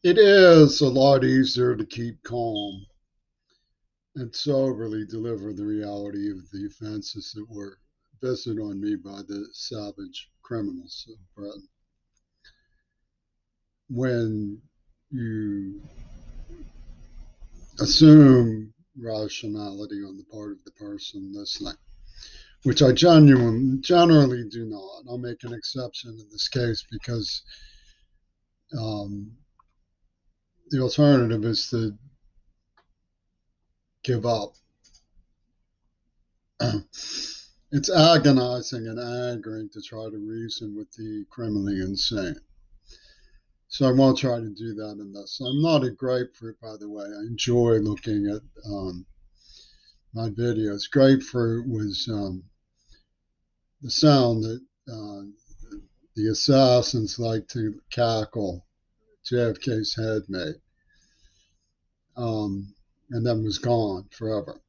It is a lot easier to keep calm and soberly deliver the reality of the offenses that were visited on me by the savage criminals of Britain. When you assume rationality on the part of the person listening, which I generally do not. I'll make an exception in this case because um, the alternative is to give up. It's agonizing and angering to try to reason with the criminally insane. So I won't try to do that in this. I'm not a grapefruit, by the way. I enjoy looking at my videos. Grapefruit was the sound that the assassins like to cackle JFK's head made, and then was gone forever.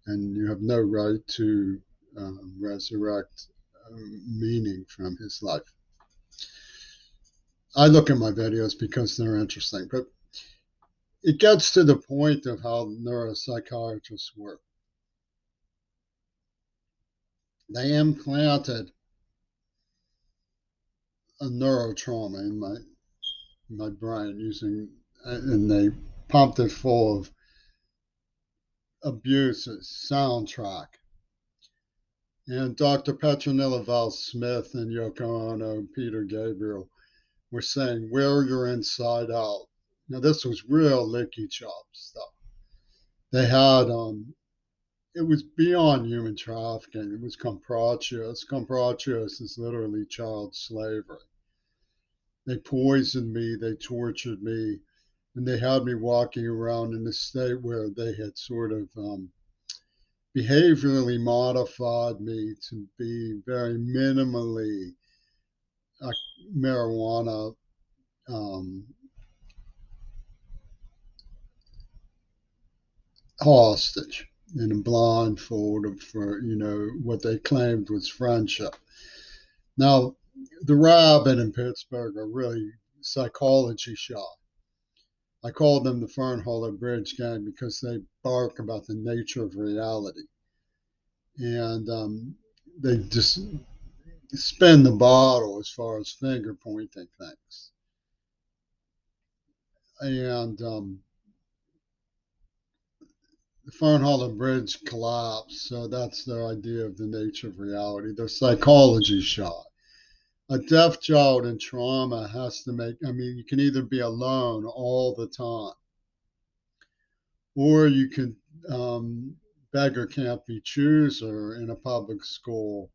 And you have no right to resurrect meaning from his life. I look at my videos because they're interesting, but it gets to the point of how neuropsychiatrists work. They implanted a neurotrauma in my brain using, and they pumped it full of abuses, soundtrack. And Dr. Petronilla Val Smith and Yoko Ono, Peter Gabriel were saying, wear your inside out. Now, this was real licky chop stuff. They had it was beyond human trafficking. It was comprachos. Comprachos is literally child slavery. They poisoned me, they tortured me, and they had me walking around in a state where they had sort of behaviorally modified me to be very minimally a marijuana um, hostage in a blindfold for what they claimed was friendship. Now, the Rabbit in Pittsburgh are really psychology shop. I call them the Fernholler Bridge Gang because they bark about the nature of reality. And they just spin the bottle as far as finger pointing things. And the Fernholler Bridge collapsed, so that's their idea of the nature of reality. Their psychology shot. A deaf child in trauma has to you can either be alone all the time, or you can beggar can't be chooser in a public school.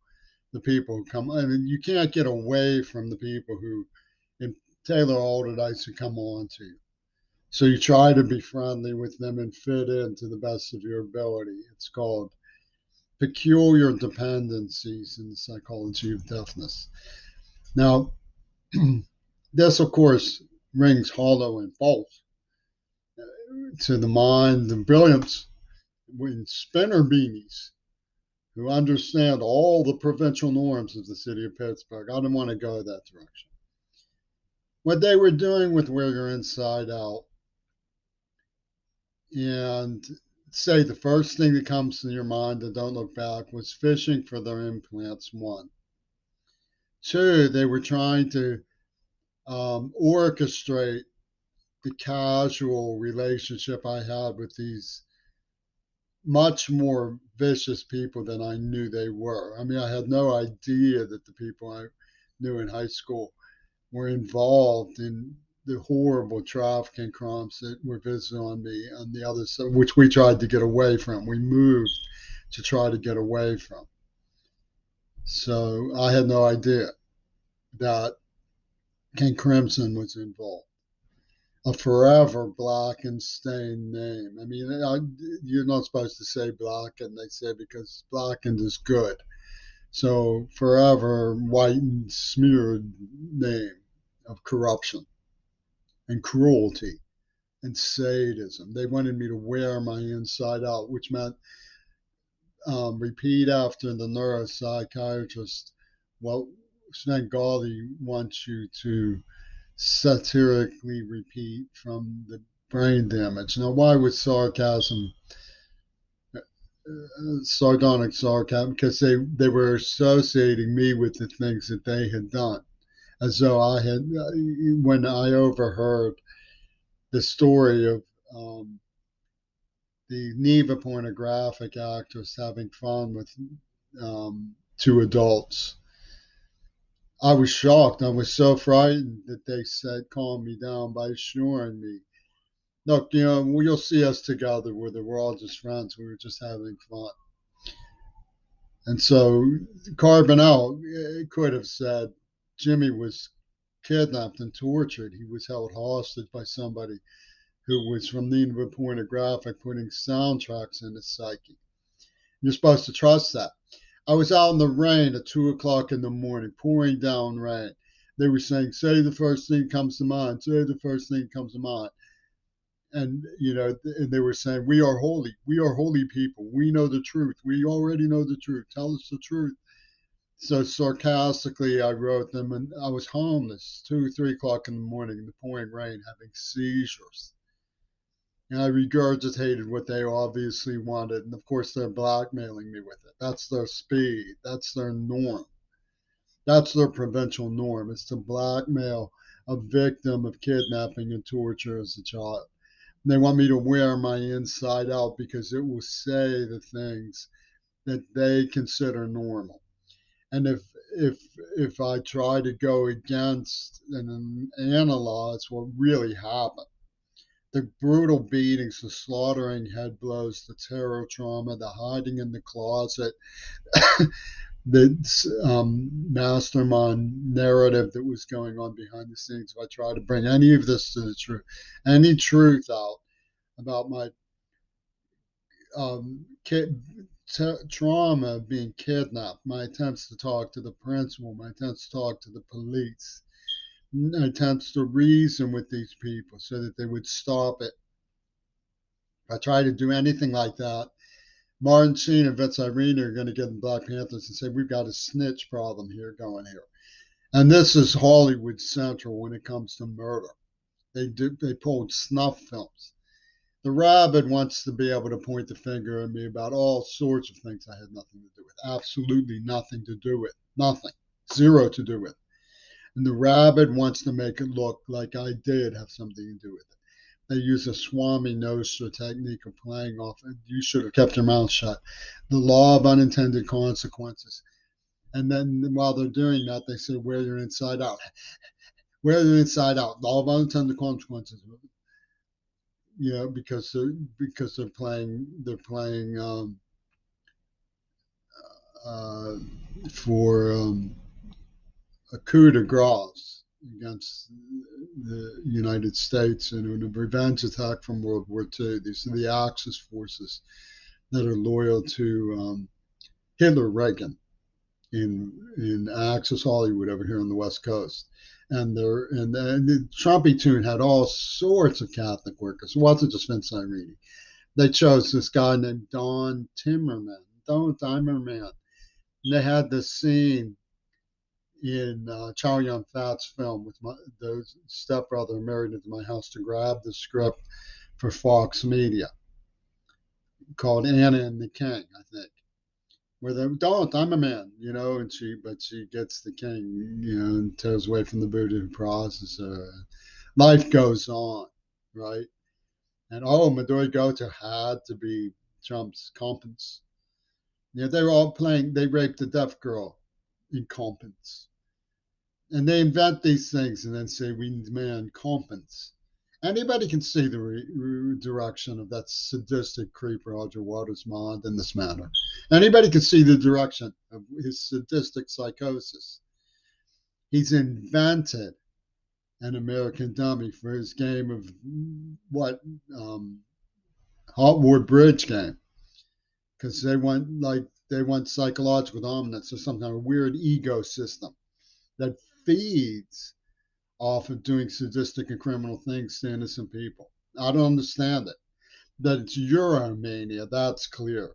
The people who come, you can't get away from the people who, in Taylor Alderdice, who come on to you. So you try to be friendly with them and fit in to the best of your ability. It's called peculiar dependencies in the psychology of deafness. Now, this, of course, rings hollow and false to the mind, the brilliance when spinner beanies who understand all the provincial norms of the city of Pittsburgh. I don't want to go that direction. What they were doing with Wear Your Inside Out, and say the first thing that comes to your mind and don't look back, was fishing for their implants. One. Two, they were trying to orchestrate the casual relationship I had with these much more vicious people than I knew they were. I mean, I had no idea that the people I knew in high school were involved in the horrible trafficking crimes that were visited on me on the other side, which we tried to get away from. We moved to try to get away from. So I had no idea that King Crimson was involved. A forever black and stained name. I mean, you're not supposed to say black, and they say because blackened is good. So forever white and smeared name of corruption and cruelty and sadism. They wanted me to wear my inside out, which meant repeat after the neuropsychiatrist what Svengali wants you to satirically repeat from the brain damage. Now, why was sardonic sarcasm? Because they were associating me with the things that they had done, as though I had, when I overheard the story of the Neva pornographic actress having fun with two adults. I was shocked. I was so frightened that they said, calm me down by assuring me, look, you'll see us together, whether we're all just friends. We were just having fun. And so Carbonell could have said Jimmy was kidnapped and tortured. He was held hostage by somebody who was from Neva pornographic putting soundtracks in his psyche. You're supposed to trust that. I was out in the rain at 2 o'clock in the morning, pouring down rain. They were saying, say the first thing comes to mind, say the first thing comes to mind. And, and they were saying, we are holy people. We know the truth. We already know the truth. Tell us the truth. So sarcastically, I wrote them, and I was homeless, 3 o'clock in the morning in the pouring rain, having seizures. And I regurgitated what they obviously wanted. And of course, they're blackmailing me with it. That's their speed. That's their norm. That's their provincial norm. It's to blackmail a victim of kidnapping and torture as a child. And they want me to wear my inside out because it will say the things that they consider normal. And if I try to go against and analyze what really happened, the brutal beatings, the slaughtering head blows, the terror trauma, the hiding in the closet, the mastermind narrative that was going on behind the scenes. If I try to bring any of this to the truth, any truth out about my trauma of being kidnapped, my attempts to talk to the principal, my attempts to talk to the police, my attempts to reason with these people so that they would stop it. If I try to do anything like that, Martin Sheen and Vince Irene are going to get in Black Panthers and say, we've got a snitch problem here going here. And this is Hollywood Central when it comes to murder. They pulled snuff films. The rabid wants to be able to point the finger at me about all sorts of things I had nothing to do with. Absolutely nothing to do with. Nothing. Zero to do with. And the rabid wants to make it look like I did have something to do with it. They use a Swami Nostra technique of playing off, and you should have kept your mouth shut. The law of unintended consequences. And then while they're doing that, they say, wear your inside out. Wear your inside out. Law of unintended consequences. Because they're playing uh, for a coup de grace against the United States and a revenge attack from World War II. These are the Axis forces that are loyal to Hitler Reagan in Axis Hollywood over here on the West Coast. And the Trumpy Tune had all sorts of Catholic workers. It wasn't just Vince Irene. They chose this guy named Don Timmerman. Don Timmerman. And they had this scene in Chow Yun Fat's film with the stepbrother married into my house to grab the script for Fox Media called Anna and the King, I think. Where they don't, I'm a man, and she gets the king, and tears away from the Buddha who crosses her. Life goes on, right? And Maduri Goto had to be Trump's compens. They were all playing, they raped a deaf girl in compens. And they invent these things and then say, we demand compens. Anybody can see the direction of that sadistic creep Roger Waters' mind in this matter. Anybody can see the direction of his sadistic psychosis. He's invented an American dummy for his game of what hot war bridge game, because they want psychological dominance or some kind of weird ego system that feeds off of doing sadistic and criminal things to innocent people. I don't understand it. That it's Euromania, that's clear.